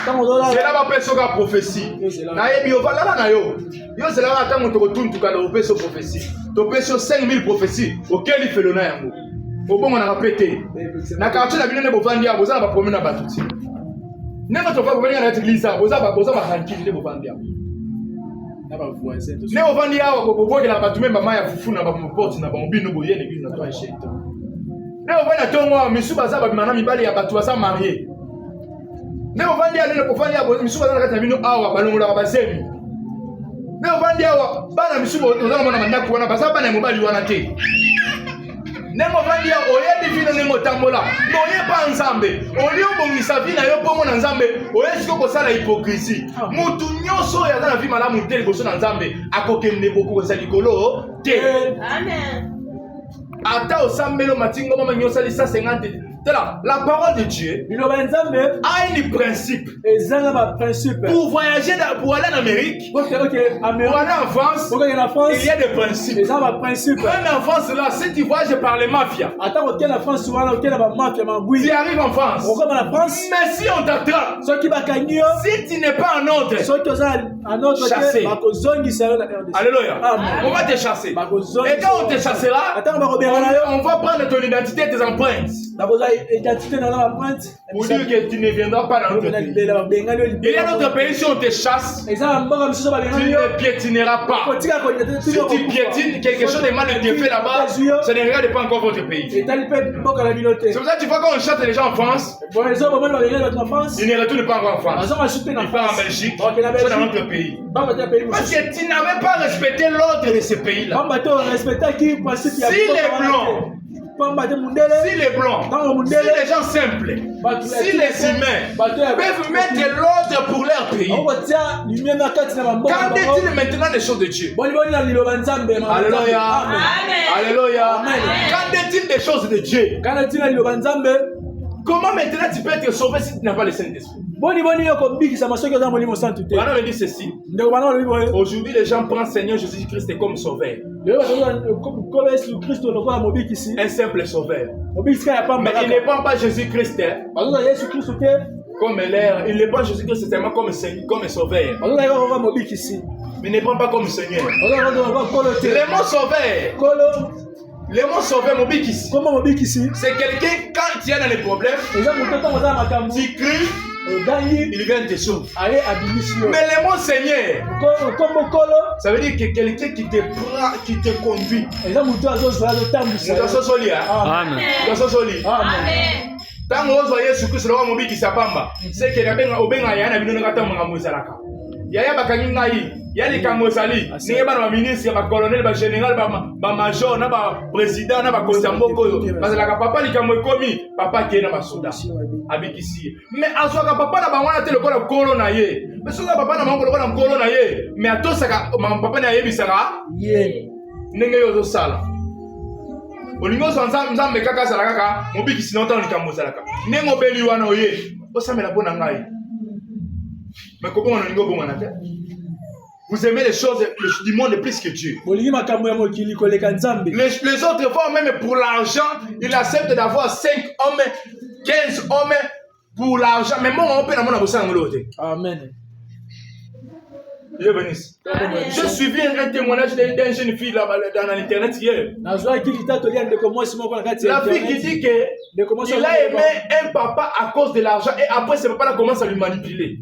c'est là qu'on peut la prophétie. C'est là qu'on retourne tout cas de prophétie. Tu peux sur 5000 prophéties auxquelles il fait l'honneur. Au bon, on a répété. Dans le quartier, la ville de Bovandia, vous avez promené à Batouti. N'importe quoi, vous venez à l'église, vous avez tranquille de Bovandia. Ne Bovandia, vous voyez la Batumé, maman, ya fufu na porte na bombi no boye l'église na toi échec. Ne Bovandia tongo, monsieur Baza, bamana mibali ya batu basa marié. Ne Bovandia, ne Bovandia, monsieur Baza na kata bino awa balongola bazemi. Ne Bovandia, bana monsieur Baza na manda kuwana basa bana mobali wana te. Nemo vandia oye divino nemo tambola noye pa nzambe oli obongisa vi na yo pomo na nzambe oye siko kosala hypocrisie mutu nyonso ya na vi malamu te liboso na nzambe akokende boko kosa likolo te. Amen. Ata osambelo matingo mama nyonso ali 150. La parole de Dieu a un principe. Pour voyager, pour aller en Amérique, pour aller en France, il y a des principes. Même en France, là, si tu voyages par les mafias, tu arrives en France. Mais si on t'attrape, si tu n'es pas en ordre, chassé. Alléluia. On va te chasser. Et quand on te chassera, on va prendre ton identité et tes empreintes. Pour dire que tu ne viendras pas dans notre pays. Il y a d'autres pays, si on te chasse, tu ne piétineras pas. Si tu piétines, quelque chose de mal de fait là-bas, ça ne regarde pas encore votre pays. C'est pour ça que tu vois quand on chasse les gens en France, ils ne retournent pas encore en France. Ils partent en Belgique, ils sont dans notre pays. Parce que tu n'avais pas respecté l'ordre de ce pays-là. Si les blancs, si les blancs, si les gens simples, si les humains peuvent mettre l'ordre pour leur pays, qu'en est-il maintenant des choses de Dieu? Alléluia. Alléluia. Qu'en est-il des choses de Dieu? Comment maintenant tu peux être sauvé si tu n'as pas le Saint-Esprit? Boni boni yoko biki sama soki za molimo santu te. On dit ceci. Aujourd'hui les gens prennent Seigneur Jésus-Christ comme sauveur. Un simple sauveur. Mais il ne prend pas Jésus-Christ comme l'air. Il ne prend Jésus-Christ seulement comme sauveur. Mais il ne prend pas comme Seigneur. Le mot sauveur. Le mot sauveur, c'est quelqu'un quand tu es dans les problèmes, tu cries, il vient te sauver. Mais le mot Seigneur, ça veut dire que quelqu'un qui te prend, qui te conduit. Amen. Tant que vous voyez ce que c'est le mot qui s'appamba, c'est que yaya bakangi ngai yali kamosali ninge bana ba ministre ba colonel ba général ba major na ba président na ba kosamboko bazalaka papa likambo ekomi papa ke na ba soda abikisi mais azwaka papa na bango na te lokola kolo na ye mais soka papa na bango lokola kolo na ye mais atosaka papa na yebisaka ye ndenge yo sala olingo sanza nzambe kaka sala kaka mobikisi na otana likambo salaka ndenge obeli wana oye osamela pona ngai. Mais comment on a vous aimez les choses du monde plus que Dieu. Les autres fois, même pour l'argent, ils acceptent d'avoir 5 hommes, 15 hommes pour l'argent. Mais moi, on peut l'autre. Amen. Je suivi un témoignage d'une jeune fille là dans l'internet hier. La fille qui dit qu'il a aimé un papa à cause de l'argent et après ce papa là commence à lui manipuler.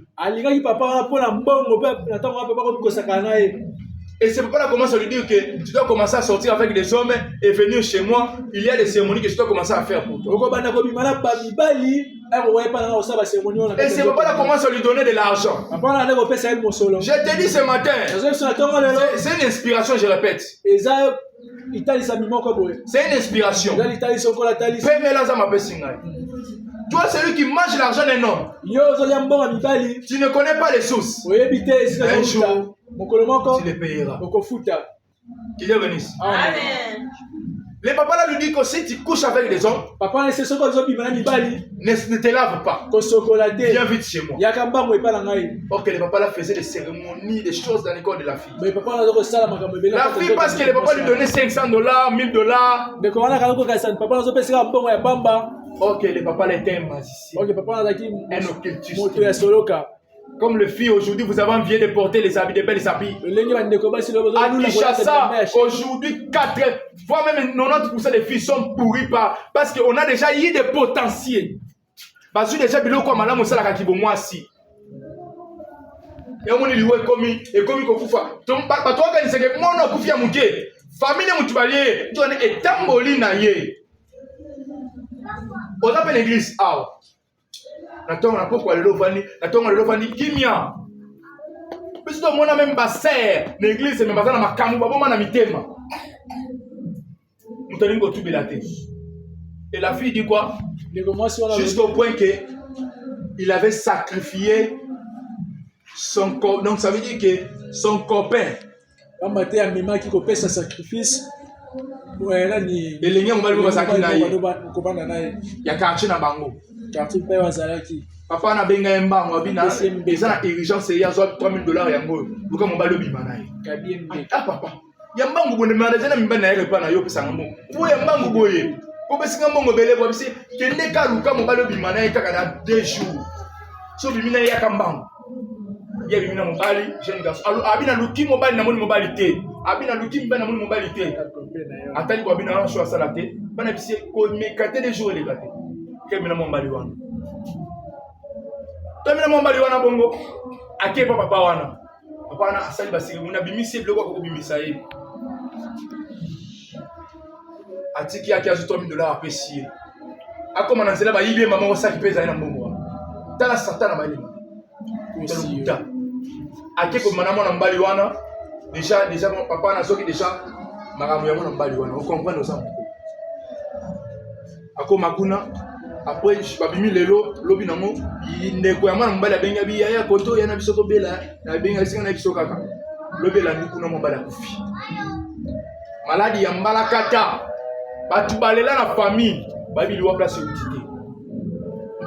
Et ce papa là commence à lui dire que tu dois commencer à sortir avec des hommes et venir chez moi. Il y a des cérémonies que je dois commencer à faire pour toi. Et ce papa là commence à lui donner de l'argent. Je te dis ce matin, c'est une inspiration, je répète. C'est une inspiration. Toi, celui qui mange l'argent d'un homme, tu ne connais pas les sources. Un jour, tu les payeras. Qu'il est bénisse. Amen. Le papa là lui dit que si tu couches avec des hommes, ne te lave pas. Viens vite chez moi. Or que le papa là faisait des cérémonies, des choses dans l'école de la fille. La fille, parce que le papa lui donnait $500, $1000. Or que le papa là était un magicien, un occultiste. Comme le fille aujourd'hui, vous avez envie de porter les habits, des belles habits. À Kinshasa, aujourd'hui, 4, voire même 90% des filles sont pourries parce qu'on a déjà eu des potentiels. Parce que déjà, il y a des malades qui sont moi aussi. Et on dit, et comme il faut faire. Donc, toi, tu sais que moi, on a fait un famille, tu vas aller, tu vas aller, et tamboli na ye. On appelle l'église, ah. Natonga poko lelo vani kimia. Biso mona même basser l'église mais bazana makambu baboma na mitema. Mutalingo tubelate. Et la fille dit quoi? Jusqu'au point que il avait sacrifié son copain. Donc ça veut dire que son copain amaté a mema qui copé sa sacrifice. Ouais là ni elengi ngomali ko sakina ye. Ya quartier na bango. Papa na benga mbango abina eza na urgence ya zo $3000 yango luka mobali obima naye ah papa ya mbango bonne manager na mibana na yepa na yo pesa ngamo po ya mbango boye ko besinga mbongo bele bo bisi kende ka luka mobali obima naye kaka na 2 jours so bimina ya kambango ya bimina mobali jeune garçon alors abina luki mobali na moni mobali te abina luki mbana moni mobali te atali ko abina na choix sala te bana bisi ko mekate des jours les gâté kemina mombali wana tomina mombali wana bongo akepa papa wana asali basiki muna bimisi bloko ko bimisa ye atiki yake azu $3000 apesi akoma na nzela ba yibe mama osaki pesa na mbongo tala satana ba yibe kuta akepa mana mwana mbali wana déjà papa na soki déjà makambo ya mwana mbali wana o comprendre ça akoma kuna après babimi lelo lobi nango ndeko ya mwana mobali abenga biya ya koto yana biso tobela na benga singa na biso kaka lobela ndikuna mobali akufi maladi ya mbalakata batu balela na famille babili wa place utite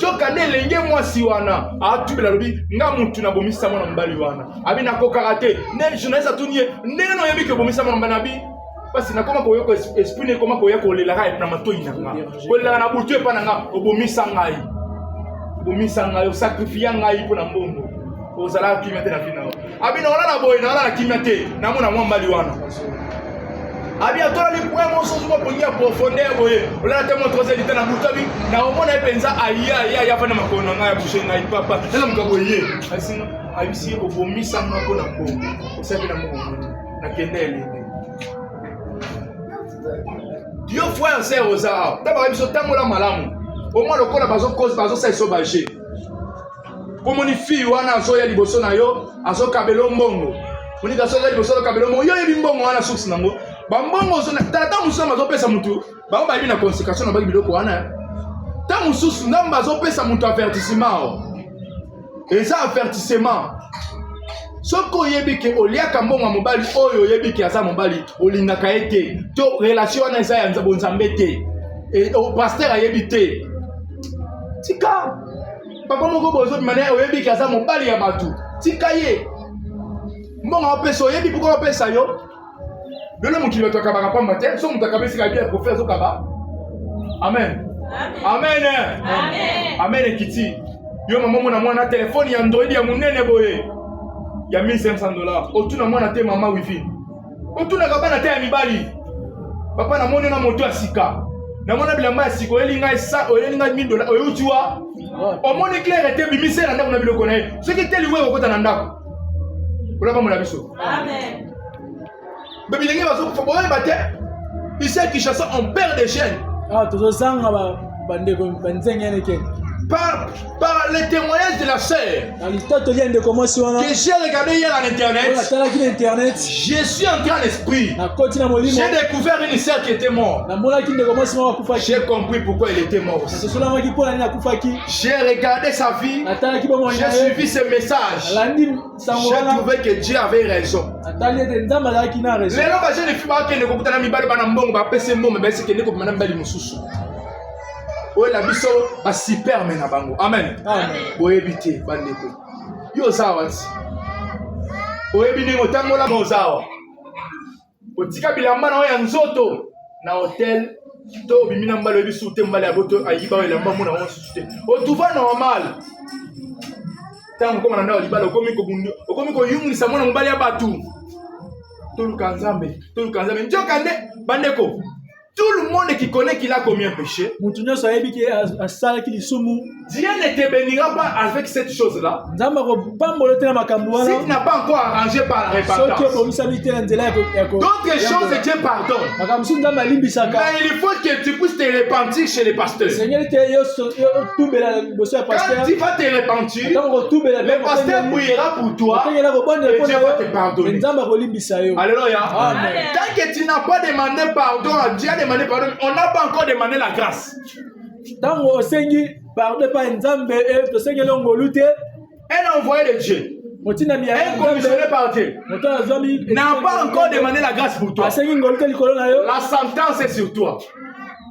Joka ne lenge mwasi wana. Atubela lobi nga muntu na bomisa mwana mbali wana. Abi na kokarate. Ne journaliste atunye ndenge no yebi ke bomisa mwana mbali nabi. Parce na koma koyoko esprit ne koma koyoko lelara et na matoi na nga. Kolela na butu epa na nga obomisa ngai. Obomisa ngai o sacrifier ngai pour na mbongo. Ozala kimete na fina. Abi na ona na boy na ona na kimete na mona mwa mbali wana. Abi atola li point mon sens mo pongia profondeur boye. Ola te montre ça dit na butu na omona epenza aya ya fana makona nga ya boucher ngai papa. Tala mukaboye. Asino abisi obomisa ngai pour na mbongo. Osabi na mbongo. Na kendele. Dieu frère et sœur aux arts. D'abord, il faut tango la malamu. Au moins, le corps a besoin de cause, besoin de ça, il comme on y fille, on a soya liboso na yo, a so kabelo mbongo. On y a soya liboso na kabelo mbongo. Yo yebi mbongo wana source nango. Ba mbongo so na tata muso mazo pesa mutu. Ba ba yebi na consécration na ba biloko wana. Ta mususu ndamba zo pesa mutu avertissement. Et ça avertissement. Soko yebi ke oliaka mbongo mobali oyo yebi ke asa mobali olingaka ete to relation na esa ya nzabo nzambe te et au pasteur ayebi te tika papa moko bozo mane oyebi ke asa mobali ya batu tika ye mbongo opesa oyebi pourquoi opesa yo lelo mukilo to kabaka pamba te so mutaka besi ka bien pour faire so kaba amen amen amen amen kiti yo maman mona mwana téléphone ya Android ya munene boye il y a $1500. Otuna mwana te mama wifi. Otuna kabana te ya mibali. Papa na mona na moto asika. Na mona bilamba asiko elinga esa elinga $1000 oyutua. Omoni clair te bimise na ndako na biloko na ye. Ce qui te liwe okota na ndako. Ola ba mona biso. Amen. Bébé lingi bazo foboye bate. Ici qui chasse on perd des chaînes. Ah tozo sanga ba bande ko banzenge ne ke. Par les témoignages de la sœur que j'ai regardé hier à l'internet, je suis entré en esprit. J'ai découvert une sœur qui était morte. J'ai compris pourquoi elle était morte. J'ai regardé sa vie. J'ai suivi ses messages. J'ai trouvé que Dieu avait raison. Les oui, la biso a super mena bango. Amen. Amen. Boyebite bandeko. Yo zawati. Boyebi ngo tango la mozawa. Otika bilamba na ya nzoto na hotel to bimina mbalo bisu te mbale aboto ayiba wela mbamu na wonsu te. Otuva normal. Tango koma na ndao libalo okomi ko yungisa mwana mbali ya batu. Toluka nzambe njoka nde bandeko. Tout le monde qui connaît qu'il a commis un péché, Dieu ne te bénira pas avec cette chose-là. Si tu n'as pas encore arrangé par la repentance. D'autres choses, Dieu pardonne. Mais il faut que tu puisses te repentir chez les pasteurs. Quand tu vas te repentir, le pasteur priera pour toi et Dieu va te pardonner. Alléluia. Tant que tu n'as pas demandé pardon à Dieu, on n'a pas encore demandé la grâce. Un envoyé de Dieu, un commissionnaire par Dieu, n'a pas encore demandé la grâce pour toi. La sentence est sur toi.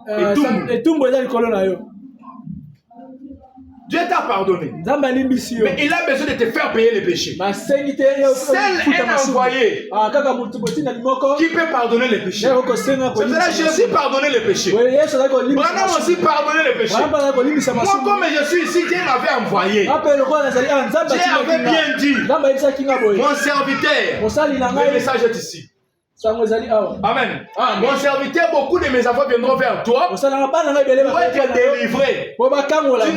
Et tout. Dieu t'a pardonné. Mais il a besoin de te faire payer les péchés. Seul un envoyé qui peut pardonner les péchés. C'est là Jésus pardonner les péchés. Branham aussi pardonner les péchés. Moi, comme je suis ici, Dieu m'avait envoyé. Dieu avait bien dit. Mon serviteur, le message est ici. Amen. Mon serviteur, beaucoup de mes enfants viendront vers toi pour être délivrés. Tu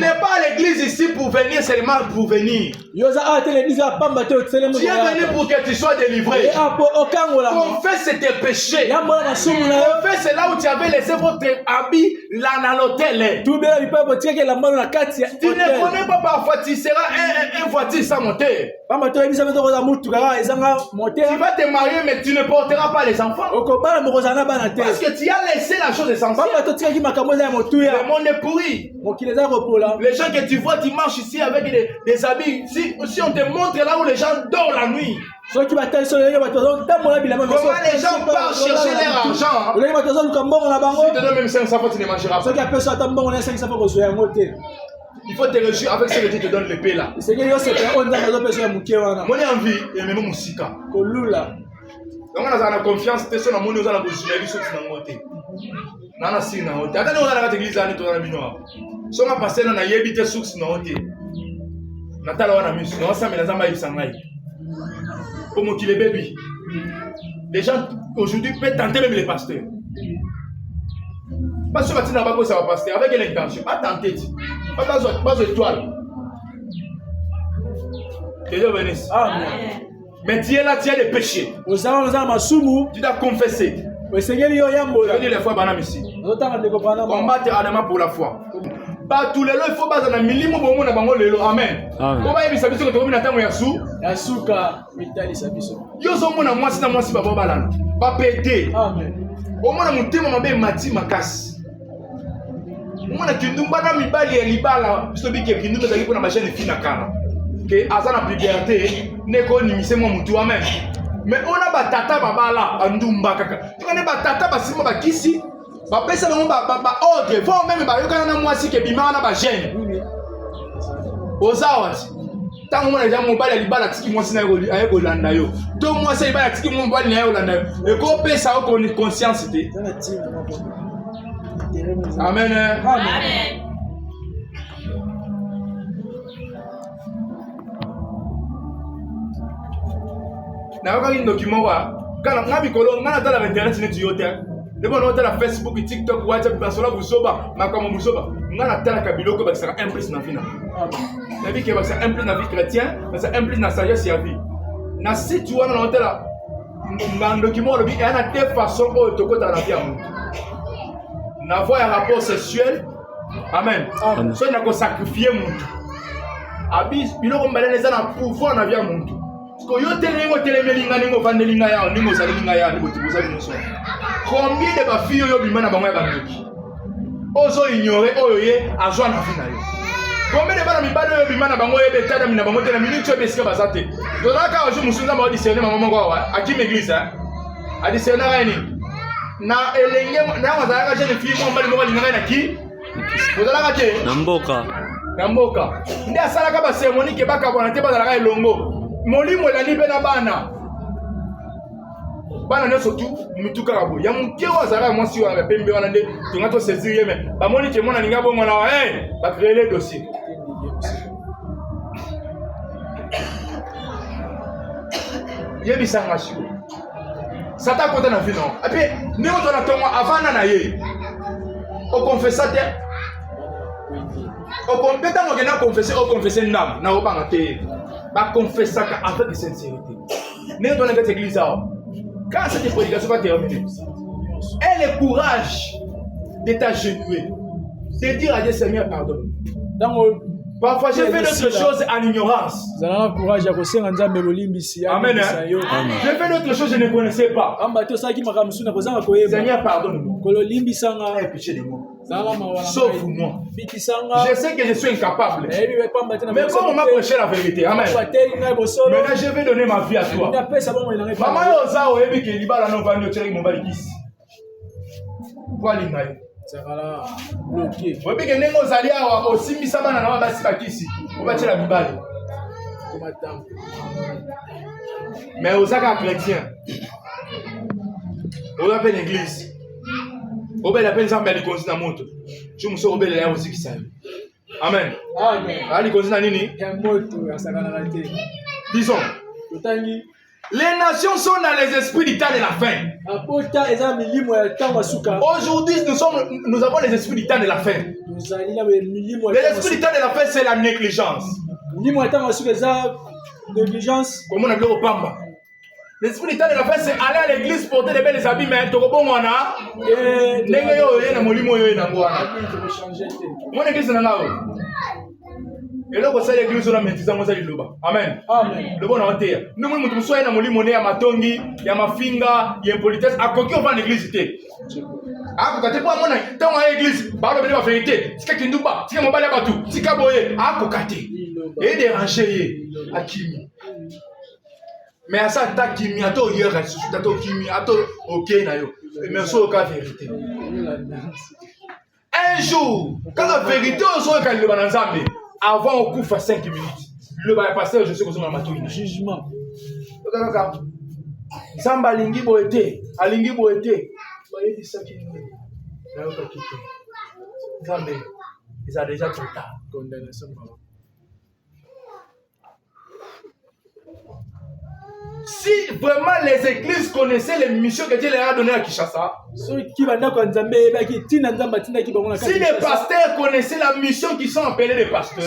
n'es pas à l'église ici pour venir seulement pour venir. Tu es venu pour que tu sois délivré. Confesse tes péchés. Confesse là où tu avais laissé votre habit là dans l'hôtel. Tu ne connais pas parfois, tu seras un voiture sans moteur. Tu vas te marier mais tu ne porteras pas les enfants. Parce que tu as laissé la chose essentielle. Le monde est pourri. Les gens que tu vois, tu marches ici avec des habits. Si on te montre là où les gens dorment la nuit. Comment les gens partent chercher leur argent. Si tu donnes même 500 fois, tu ne mangeras pas. il faut te réjouir avec ce que Dieu te donne l'épée là. Mon envie et même mon sika. Donc on a la confiance, t'es sur la monnaie, on a la position, il faut que tu n'en montes. Nana si na monte. Attends, on a la église à l'étoile de Minoa. Si on a passé dans la yébite sous na monte. Natala wana misu, on s'amène dans ma yibsangai. Comme qu'il est bébé. Les gens aujourd'hui peuvent tenter même les pasteurs. Parce que tu n'as pas ça va pasteur avec quelle intention? Pas tenter. Pas étoile. Que Dieu bénisse. Amen. Mais tu es là, tu as des péchés. Tu dois confesser. Je dis les fois, combattre adamant pour la foi. Pas tous les lois, il faut pas dans milimo bon na bango lelo. Amen. Comment il s'habille que tu na tango ya sou? Ya suka mitali sabiso. Yo zo mona mwasi na mwasi baba balana. Ba pété. Amen. Au mona mutema mabe mati makasi. Mona kindumba na mibali ya libala, biso bike kindumba zali ko na machine fina kana. Que azana puberté neko nimise mo mutu. Amen. Mais on a batata babala andumba kaka. Tu connais batata basima bakisi? Bapesa bango ba ordre, faut même ba yokana na mwasi ke bima na ba gêne. Ozawati. Tango mona ja mobali libala tiki mwasi na ayeko landa yo. To mwasi libala tiki mobali na yo landa yo. E ko pesa ko conscience te. Amen. Amen. Na yoka ni document wa kana ngabi kolonga na tala internet ni tuyote. Debo na tala Facebook, TikTok, WhatsApp, basola busoba, makamo busoba. Ngana tala kabiloko ba sera implice na fina. La vie qui va ser implice na vie chrétien, ba ser implice na sagesse ya vie. Na si tu wana na tala ngana document lo bi ana de façon o tokota na vie amu. Na voix ya rapport sexuel. Amen. So na ko sacrifier muntu. Abi biloko mbalene za na pouvoir na vie amuntu. Parce que yo telengo telemelinga ningo vandelinga yao ningo salinga yao ningo tiboza binoso. Combien de filles yo bimana bango ya bandoki? Ozo ignorer oyo ye azwa na vie na yo. Combien de bana mibalo yo bimana bango ye betana mina bango tena minute yo besika bazate. Donaka ojo musunza ba auditionner maman ngo wa aki l'église hein. Auditionner ani. Na elenge na mazalaka jeune fille mo mbali mo linga na ki? Ozalaka te? Na mboka. Na mboka. Ndi asalaka ba cérémonie ke baka bona te bazalaka elongo. Molimo elani pe na bana. Bana ne surtout mutuka rabo. Ya muke wa zara mwasi wa pembe wana nde tunga to saisir yeme. Ba moni ke mona ninga bongo na wa ba créer les dossiers. Yebi sanga sio. Sata kota na vie non. Et puis ne on na tongo avant na ye. O confessateur. O compétent on gena confesser nam na obanga te. Ba confesser avec sincérité. Ne on na cette église là. Quand cette prédication va terminer, aie le courage de t'agenouiller, de dire à Dieu Seigneur pardon. Parfois j'ai fait d'autres choses en ignorance. Amen. J'ai fait d'autres choses que je ne connaissais pas. Seigneur pardonne-moi. Aie pitié de moi. Sauve-moi. Je sais que je suis incapable. Mais comme on m'a prêché la vérité, amen. Maintenant je vais donner ma vie à toi. Maman Oza oyebi ke libala no vandi oteri mobali kisi. Kwa lingai. Bloqué. Oyebi ke ndenge ozali awa osimbisa bana na basi bakisi. Obatela mibali. Mais ozaka chrétien. Oza pe l'église. Obele appelle ça mais likonzi na moto. Je me suis obele ya ozikisa. Amen. Amen. Ali konzi na nini? Ya moto ya sakana rate. Disons. Les nations sont dans les esprits du temps de la fin. Aujourd'hui, nous avons les esprits du temps de la fin. Les esprits du temps de la fin, c'est la négligence. Comment on appelle au Pamba? L'esprit du temps de la fin, c'est aller à l'église porter des belles habits, mais tu comprends, mon église est là. Et là, vous savez, l'église, on a mis ça, amen. Amen. Le bon enterre. Nous, nous sommes dans le monde, il y a ma tongi, il y a ma finga, il y a une politesse. À quoi on va à l'église? Ah, quand tu vois, mon temps à l'église, parle de la vérité. Si quelqu'un nous bat, si quelqu'un m'a tout, si quelqu'un boye, à quoi et déranger à Kimi. Mais à ça, t'as Kimi, à toi, hier, t'as Kimi, à toi, ok, nayo. Mais c'est au cas vérité. un jour, quand la vérité aux autres, quand le bananzambe, avant on couvre 5 minutes, le pasteur, je sais que c'est un jugement. Samba alingi boete, alingi boete. Voyez ça qui nous ils ont déjà trop tard. Si vraiment les églises connaissaient les missions que Dieu leur a données à Kinshasa, si les pasteurs connaissaient la mission qui sont appelés les pasteurs,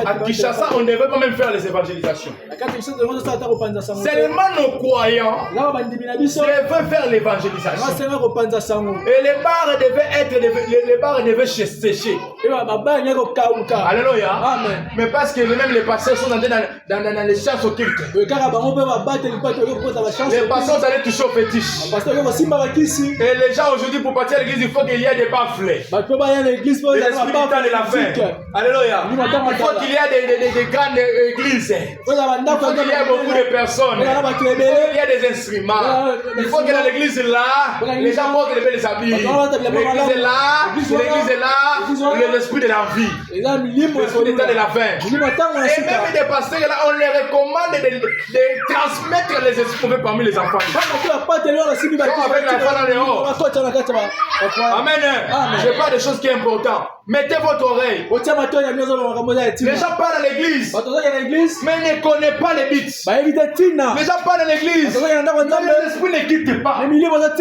à Kinshasa, on ne devait pas même faire les évangélisations. Seulement nos croyants devaient faire l'évangélisation. Et les barres devaient sécher. Alléluia. Amen. Mais parce que même les pasteurs sont dans les chasses occultes. Les pasteurs allaient toucher aux fétiches. Et les gens aujourd'hui, pour partir à l'église, il faut qu'il y ait des pamphlets. L'esprit du temps de la fin. Alléluia. Il faut qu'il y ait des grandes églises. Il faut qu'il y ait beaucoup de personnes. Il faut qu'il y ait des instruments. Il faut que dans l'église là, les gens portent les habits. L'église est là, l'esprit de la vie. L'esprit du temps de la fin. Et même des pasteurs là, on les recommande de transmettre les esprits parmi les enfants. Avec la foi dans les hauts. Amen. Je parle de choses qui sont importantes. Mettez votre oreille. Les gens parlent à l'église, mais ne connaissent pas les bits. Les gens parlent à l'église, mais l'esprit ne quitte pas. Maintenant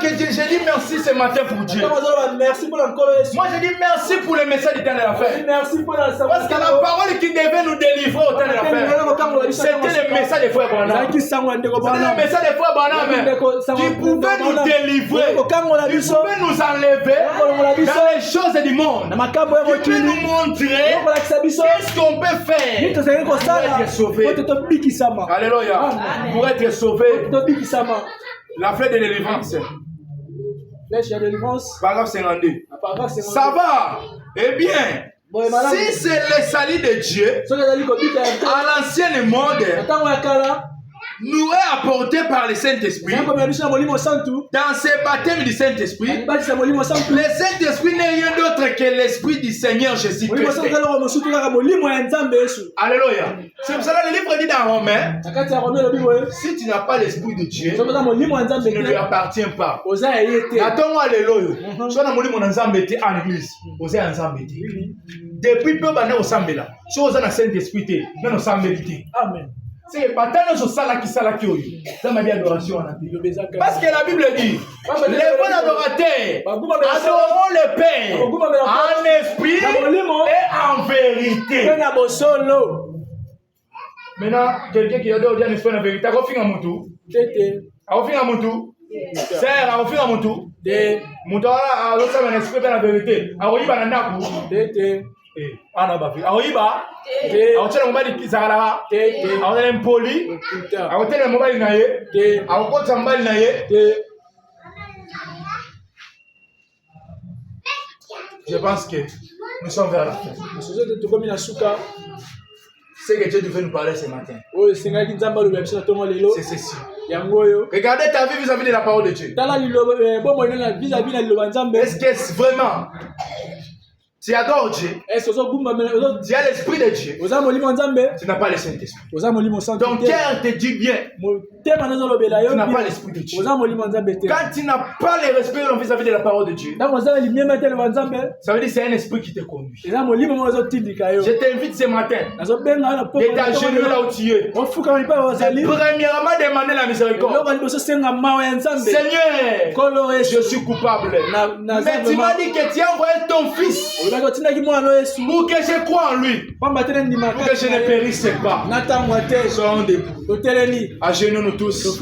que j'ai dit merci ce matin pour Dieu. Moi je dis merci pour le message du temps de la fin. Parce que la parole qui devait nous délivrer au temps de la fin, c'était le message des frères Branham. C'était le message des frères Branham qui pouvait nous délivrer, qui pouvait nous enlever dans les choses du monde, qui peut nous montrer qu'est-ce qu'on peut faire pour être sauvé. Alléluia. Pour être sauvé. La flèche de délivrance. Paragraphe 52. Ça va. Eh bien, si c'est le salut de Dieu, à l'ancien monde, nous est apporté par le Saint-Esprit dans ce baptême du Saint-Esprit. Le Saint-Esprit n'est rien d'autre que l'Esprit du Seigneur Jésus-Christ. Alléluia. C'est pour ça que le livre dit dans Romains, si tu n'as pas l'Esprit de Dieu, tu ne lui appartiens pas. Depuis peu, Amen. C'est pas tant que ça qui ça m'a dit adoration. Parce que la Bible dit les bons adorateurs adoreront le Père en esprit et en vérité. Maintenant, quelqu'un qui adore Dieu en esprit et en vérité, il a je pense que nous sommes vers la fin. C'est que Dieu devait nous parler ce matin. C'est ceci. Regardez ta vie vis-à-vis de la parole de Dieu. Est-ce que vraiment tu adores Dieu, tu as l'Esprit de Dieu, tu n'as pas le Saint-Esprit. Ton cœur te dit bien, tu n'as pas l'Esprit de Dieu. Quand tu n'as pas le respect vis-à-vis de la parole de Dieu, ça veut dire que c'est un esprit qui te conduit. Je t'invite ce matin de t'agenouiller là où tu es. Premièrement, demander la miséricorde. Seigneur, je suis coupable. Mais tu m'as dit que tu as envoyé ton fils pour que je croie en lui, pour que je ne périsse pas. Soyons debout. À genoux nous tous.